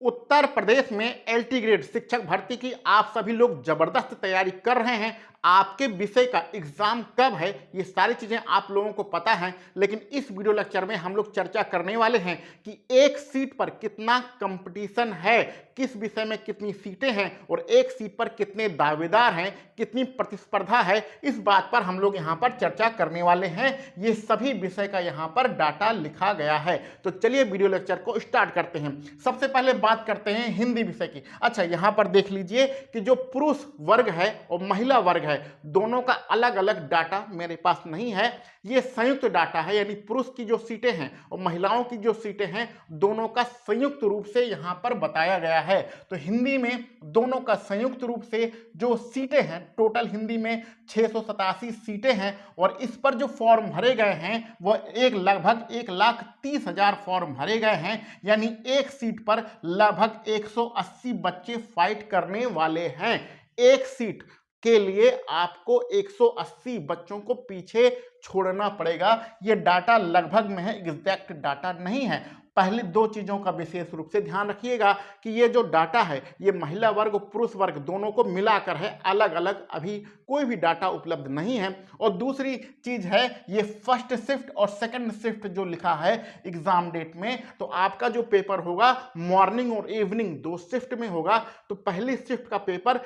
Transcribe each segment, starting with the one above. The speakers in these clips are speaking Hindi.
उत्तर प्रदेश में एलटी ग्रेड शिक्षक भर्ती की आप सभी लोग जबरदस्त तैयारी कर रहे हैं। आपके विषय का एग्जाम कब है ये सारी चीजें आप लोगों को पता है, लेकिन इस वीडियो लेक्चर में हम लोग चर्चा करने वाले हैं कि एक सीट पर कितना कंपटीशन है, किस विषय में कितनी सीटें हैं और एक सीट पर कितने दावेदार हैं, कितनी प्रतिस्पर्धा है। इस बात पर हम लोग यहाँ पर चर्चा करने वाले हैं। ये सभी विषय का यहाँ पर डाटा लिखा गया है। तो चलिए वीडियो लेक्चर को स्टार्ट करते हैं। सबसे पहले बात करते हैं हिंदी विषय की। अच्छा, यहाँ पर देख लीजिए कि जो पुरुष वर्ग है और महिला वर्ग है, दोनों का अलग अलग डाटा मेरे पास नहीं है। ये संयुक्त डाटा है, यानी पुरुष की जो सीटें हैं और महिलाओं की जो सीटें हैं दोनों का संयुक्त रूप से यहाँ पर बताया गया है। तो हिंदी में दोनों का संयुक्त रूप से जो सीटें हैं, टोटल हिंदी में 687 सीटें हैं और इस पर जो फॉर्म भरे गए हैं वो लगभग 1,30,000 फॉर्म भरे गए हैं। यानी एक सीट पर लगभग 180 बच्चे फाइट करने वाले हैं। एक सीट के लिए आपको 180 बच्चों को पीछे छोड़ना पड़ेगा। ये डाटा लगभग में है, एग्जैक्ट डाटा नहीं है। पहले दो चीज़ों का विशेष रूप से ध्यान रखिएगा कि ये जो डाटा है ये महिला वर्ग और पुरुष वर्ग दोनों को मिलाकर है, अलग अलग अभी कोई भी डाटा उपलब्ध नहीं है। और दूसरी चीज़ है ये फर्स्ट शिफ्ट और सेकंड शिफ्ट जो लिखा है एग्जाम डेट में, तो आपका जो पेपर होगा मॉर्निंग और इवनिंग दो शिफ्ट में होगा। तो पहली शिफ्ट का पेपर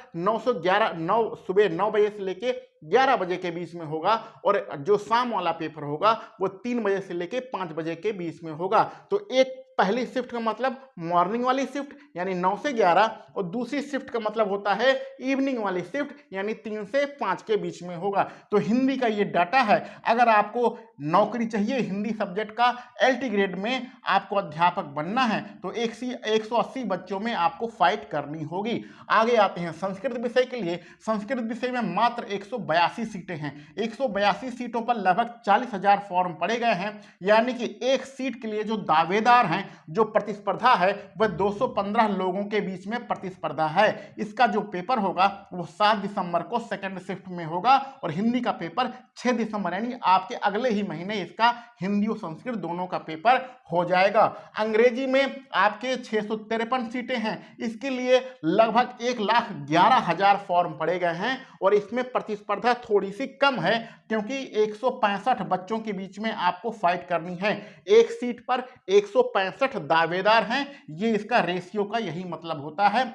सुबह 9 बजे से लेके 11 बजे के बीच में होगा और जो शाम वाला पेपर होगा वो 3 बजे से लेके 5 बजे के बीच में होगा। तो एक पहली शिफ्ट का मतलब मॉर्निंग वाली शिफ्ट यानी 9 से 11 और दूसरी शिफ्ट का मतलब होता है इवनिंग वाली शिफ्ट यानी 3 से 5 के बीच में होगा। तो हिंदी का ये डाटा है। अगर आपको नौकरी चाहिए हिंदी सब्जेक्ट का, एलटी ग्रेड में आपको अध्यापक बनना है तो 180 बच्चों में आपको फाइट करनी होगी। आगे आते हैं संस्कृत विषय के लिए। संस्कृत विषय में मात्र 182 सीटें हैं। 182 सीटों पर लगभग 40,000 फॉर्म पड़े गए हैं। यानी कि एक सीट के लिए जो दावेदार हैं, जो प्रतिस्पर्धा है वह 215 लोगों के बीच में प्रतिस्पर्धा है। इसका जो पेपर होगा वो 7 दिसंबर को सेकंड शिफ्ट में होगा और हिंदी का पेपर 6 दिसंबर यानी आपके अगले ही महीने इसका हिंदी और संस्कृत दोनों का पेपर हो जाएगा। अंग्रेजी में आपके 653 सीटें हैं। इसके लिए लगभग 1,11,000 फॉर्म पड़े गए हैं और इसमें प्रतिस्पर्धा थोड़ी सी कम है क्योंकि 165 बच्चों के बीच में आपको फाइट करनी है। एक सीट पर 165 दावेदार हैं। ये इसका रेशियो का यही मतलब होता है।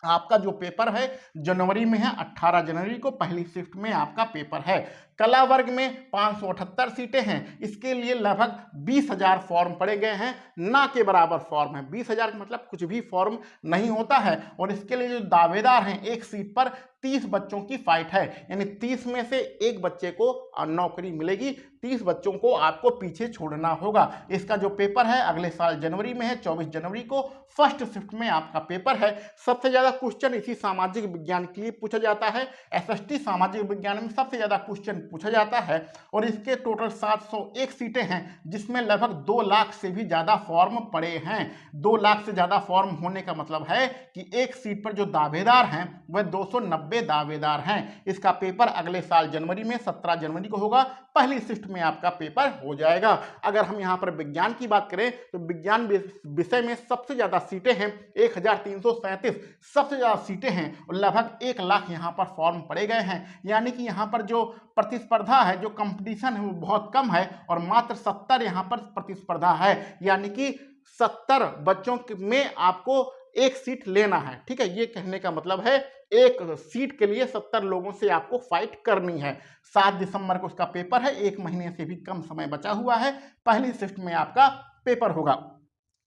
आपका जो पेपर है जनवरी में है, 18 जनवरी को पहली शिफ्ट में आपका पेपर है। कला वर्ग में 578 सीटें हैं। इसके लिए लगभग 20,000 फॉर्म पड़े गए हैं। ना के बराबर फॉर्म है। 20,000 का मतलब कुछ भी फॉर्म नहीं होता है और इसके लिए जो दावेदार हैं एक सीट पर 30 बच्चों की फाइट है। यानी 30 में से एक बच्चे को नौकरी मिलेगी, 30 बच्चों को आपको पीछे छोड़ना होगा। इसका जो पेपर है अगले साल जनवरी में है, 24 जनवरी को फर्स्ट शिफ्ट में आपका पेपर है। सबसे ज्यादा क्वेश्चन इसी सामाजिक विज्ञान के लिए पूछा जाता है। एसएसटी सामाजिक विज्ञान में सबसे ज्यादा क्वेश्चन पूछा जाता है और इसके टोटल 701 सीटें हैं जिसमें लगभग 2 लाख से भी ज्यादा फॉर्म पड़े हैं। 2 लाख से ज्यादा फॉर्म होने का मतलब है कि एक सीट पर जो दावेदार हैं वह 290 दावेदार हैं। इसका पेपर अगले साल जनवरी में 17 जनवरी को होगा। पहली शिफ्ट में आपका पेपर हो जाएगा। अगर हम यहाँ पर विज्ञान की बात करें तो विज्ञान विषय में सबसे ज्यादा सीटें हैं, 1,337 सबसे ज्यादा सीटें हैं और लगभग 1 लाख यहाँ पर फॉर्म पड़े गए हैं। यानी कि यहाँ पर जो प्रतिस्पर्धा है, जो कंपटीशन है वो बहुत कम है और मात्र 70 यहाँ पर प्रतिस्पर्धा है। यानी कि 70 बच्चों में आपको एक सीट लेना है। ठीक है, ये कहने का मतलब है एक सीट के लिए 70 लोगों से आपको फाइट करनी है। 7 दिसंबर को उसका पेपर है, 1 महीने से भी कम समय बचा हुआ है। पहली शिफ्ट में आपका पेपर होगा।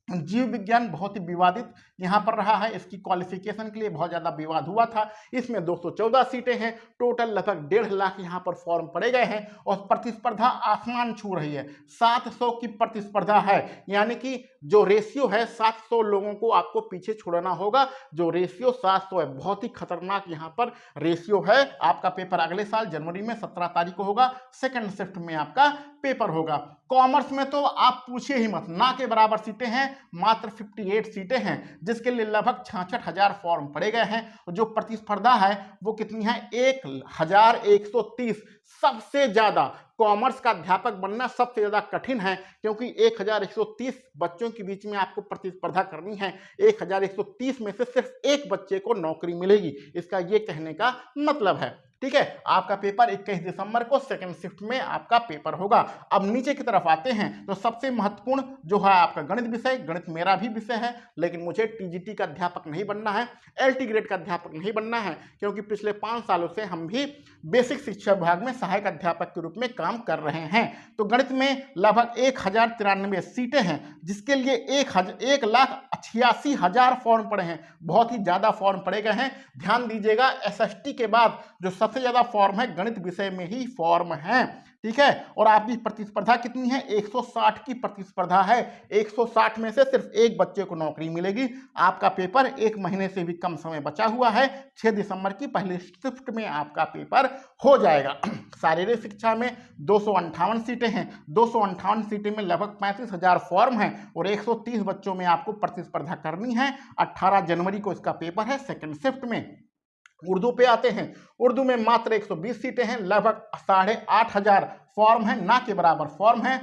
जीव विज्ञान बहुत ही विवादित यहाँ पर रहा है। इसकी क्वालिफिकेशन के लिए बहुत ज़्यादा विवाद हुआ था। इसमें 214 सीटें हैं। टोटल लगभग 1.5 लाख यहाँ पर फॉर्म पड़े गए हैं और प्रतिस्पर्धा आसमान छू रही है। 700 की प्रतिस्पर्धा है। यानी कि जो रेशियो है 700 लोगों को आपको पीछे छोड़ना होगा। जो रेशियो 700 है, बहुत ही खतरनाक यहाँ पर रेशियो है। आपका पेपर अगले साल जनवरी में 17 तारीख को होगा। सेकंड शिफ्ट में आपका पेपर होगा। कॉमर्स में तो आप पूछिए ही मत, ना के बराबर सीटें हैं, मात्र 58 सीटें हैं, जिसके लिए लगभग 66,000 फॉर्म पड़े गए हैं। और जो प्रतिस्पर्धा है वो कितनी है, 1,130। सबसे ज्यादा कॉमर्स का अध्यापक बनना सबसे ज्यादा कठिन है, क्योंकि 1,130 बच्चों के बीच में आपको प्रतिस्पर्धा करनी है। 1,130 में से सिर्फ एक बच्चे को नौकरी मिलेगी, इसका ये कहने का मतलब है। ठीक है, आपका पेपर 21 दिसंबर को सेकंड शिफ्ट में आपका पेपर होगा। अब नीचे की तरफ आते हैं तो सबसे महत्वपूर्ण जो है आपका गणित विषय। गणित मेरा भी विषय है, लेकिन मुझे टीजीटी का अध्यापक नहीं बनना है, एलटी ग्रेड का अध्यापक नहीं बनना है, क्योंकि पिछले 5 सालों से हम भी बेसिक शिक्षा विभाग में सहायक अध्यापक के रूप में काम कर रहे हैं। तो गणित में लगभग 1,093 सीटें हैं, जिसके लिए 1,88,000 फॉर्म पड़े हैं। बहुत ही ज्यादा फॉर्म पड़े गए हैं। ध्यान दीजिएगा, एसएसटी के बाद जो सबसे ज्यादा फॉर्म है गणित विषय में ही फॉर्म है। ठीक है, और आपकी प्रतिस्पर्धा कितनी है, 160 की प्रतिस्पर्धा है। 160 में से सिर्फ एक बच्चे को नौकरी मिलेगी। आपका पेपर 1 महीने से भी कम समय बचा हुआ है। 6 दिसंबर की पहली शिफ्ट में आपका पेपर हो जाएगा। शारीरिक शिक्षा में 258 सीटें हैं। 258 सीटें में लगभग 35,000 फॉर्म हैं और 130 बच्चों में आपको प्रतिस्पर्धा करनी है। 18 जनवरी को इसका पेपर है सेकंड शिफ्ट में। उर्दू पे आते हैं। उर्दू में मात्र 120 सीटें हैं, लगभग 8,500 फॉर्म है, ना के बराबर फॉर्म है।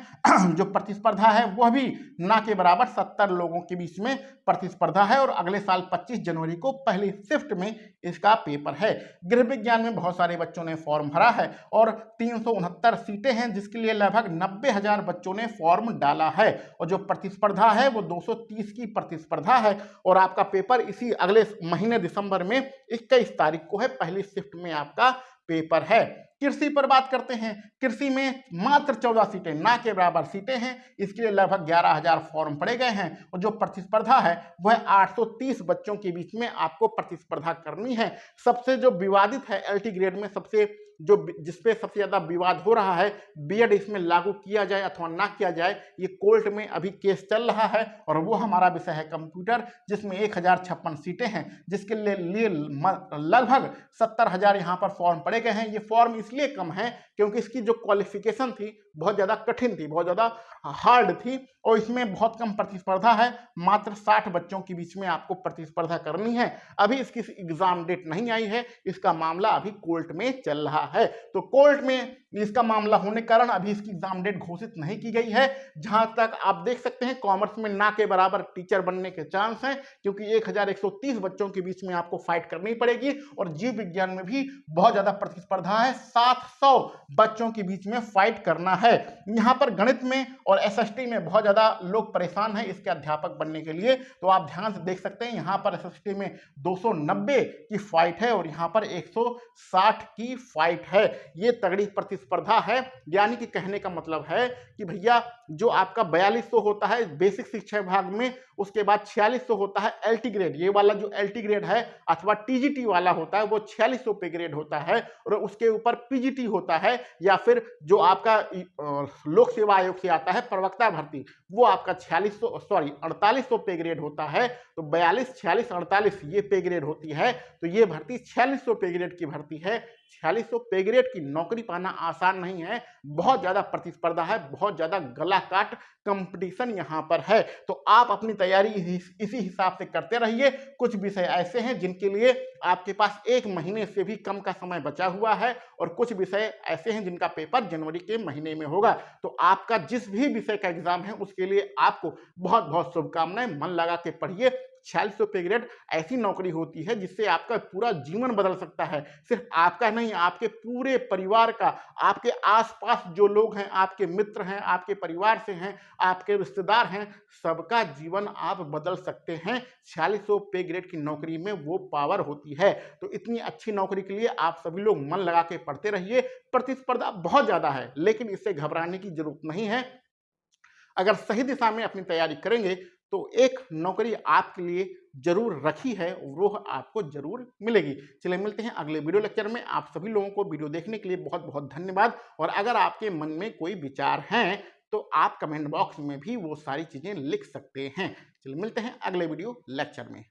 जो प्रतिस्पर्धा है वह भी ना के बराबर 70 लोगों के बीच में प्रतिस्पर्धा है और अगले साल 25 जनवरी को पहली शिफ्ट में इसका पेपर है। गृह विज्ञान में बहुत सारे बच्चों ने फॉर्म भरा है और 369 सीटें हैं, जिसके लिए लगभग 90,000 बच्चों ने फॉर्म डाला है। और जो प्रतिस्पर्धा है वो 230 की प्रतिस्पर्धा है और आपका पेपर इसी अगले महीने दिसंबर में 21 तारीख को है। पहली शिफ्ट में आपका पेपर है। कृषि पर बात करते हैं। कृषि में मात्र 14 सीटें, ना के बराबर सीटें हैं, इसके लिए लगभग 11,000 फॉर्म पड़े गए हैं और जो प्रतिस्पर्धा है वह 830 बच्चों के बीच में आपको प्रतिस्पर्धा करनी है। सबसे जो विवादित है एलटी ग्रेड में, सबसे जो जिसपे सबसे ज्यादा विवाद हो रहा है, बीएड इसमें लागू किया जाए अथवा ना किया जाए, ये कोर्ट में अभी केस चल रहा है और वो हमारा विषय है कंप्यूटर, जिसमें 1,056 सीटें हैं, जिसके लिए लगभग 70,000 यहाँ पर फॉर्म पड़े गए हैं। ये फॉर्म इसलिए कम है क्योंकि इसकी जो क्वालिफिकेशन थी बहुत ज्यादा कठिन थी, बहुत ज्यादा हार्ड थी और इसमें बहुत कम प्रतिस्पर्धा है। मात्र 60 बच्चों के बीच में आपको प्रतिस्पर्धा करनी है। अभी इसकी एग्जाम डेट नहीं आई है, इसका मामला अभी कोर्ट में चल रहा है। तो कोर्ट में इसका मामला होने के कारण अभी इसकी एग्जाम डेट घोषित नहीं की गई है। जहां तक आप देख सकते हैं कॉमर्स में ना के बराबर टीचर बनने के चांस हैं, क्योंकि 1,130 बच्चों के बीच में आपको फाइट करनी पड़ेगी और जीव विज्ञान में भी बहुत ज्यादा प्रतिस्पर्धा है। 700 बच्चों के बीच में फाइट करना है। यहाँ पर गणित में और एसएसटी में बहुत ज्यादा लोग परेशान हैं इसके अध्यापक बनने के लिए। तो आप ध्यान से देख सकते हैं यहाँ पर एसएसटी में 290 की फाइट है और यहाँ पर 160 की फाइट है। ये तगड़ी प्रतिस्पर्धा है। यानी कि कहने का मतलब है कि भैया जो आपका 4200 होता है बेसिक शिक्षा विभाग में, उसके बाद 4600 होता है एलटी ग्रेड। ये वाला जो एलटी ग्रेड है अथवा टीजीटी वाला होता है वो 4600 पे ग्रेड होता है और उसके ऊपर पीजीटी होता है, या फिर जो आपका लोक सेवा आयोग से आता है प्रवक्ता भर्ती, वो आपका 4800 पे ग्रेड होता है। तो 42, 46, 48 ये पे ग्रेड होती है। तो ये भर्ती 4600 पे ग्रेड की भर्ती है। 4600 पे ग्रेड की नौकरी पाना आसान नहीं है, बहुत ज्यादा प्रतिस्पर्धा है, बहुत ज्यादा गला काट कंपटीशन यहाँ पर है। तो आप अपनी तैयारी इसी हिसाब से करते रहिए। कुछ विषय ऐसे हैं जिनके लिए आपके पास 1 महीने से भी कम का समय बचा हुआ है और कुछ विषय ऐसे हैं जिनका पेपर जनवरी के महीने में होगा। तो आपका जिस भी विषय का एग्जाम है उसके लिए आपको बहुत बहुत शुभकामनाएं। मन लगा के पढ़िए। 4600 पे ग्रेड ऐसी नौकरी होती है जिससे आपका पूरा जीवन बदल सकता है। सिर्फ आपका नहीं, आपके पूरे परिवार का, आपके आसपास जो लोग हैं, आपके मित्र हैं, आपके परिवार से हैं, आपके रिश्तेदार हैं, सबका जीवन आप बदल सकते हैं। 4600 पे ग्रेड की नौकरी में वो पावर होती है। तो इतनी अच्छी नौकरी के लिए आप सभी लोग मन लगा के पढ़ते रहिए। प्रतिस्पर्धा बहुत ज्यादा है, लेकिन इससे घबराने की जरूरत नहीं है। अगर सही दिशा में अपनी तैयारी करेंगे तो एक नौकरी आपके लिए जरूर रखी है, वो आपको जरूर मिलेगी। चलिए मिलते हैं अगले वीडियो लेक्चर में। आप सभी लोगों को वीडियो देखने के लिए बहुत बहुत धन्यवाद। और अगर आपके मन में कोई विचार हैं तो आप कमेंट बॉक्स में भी वो सारी चीजें लिख सकते हैं। चलिए मिलते हैं अगले वीडियो लेक्चर में।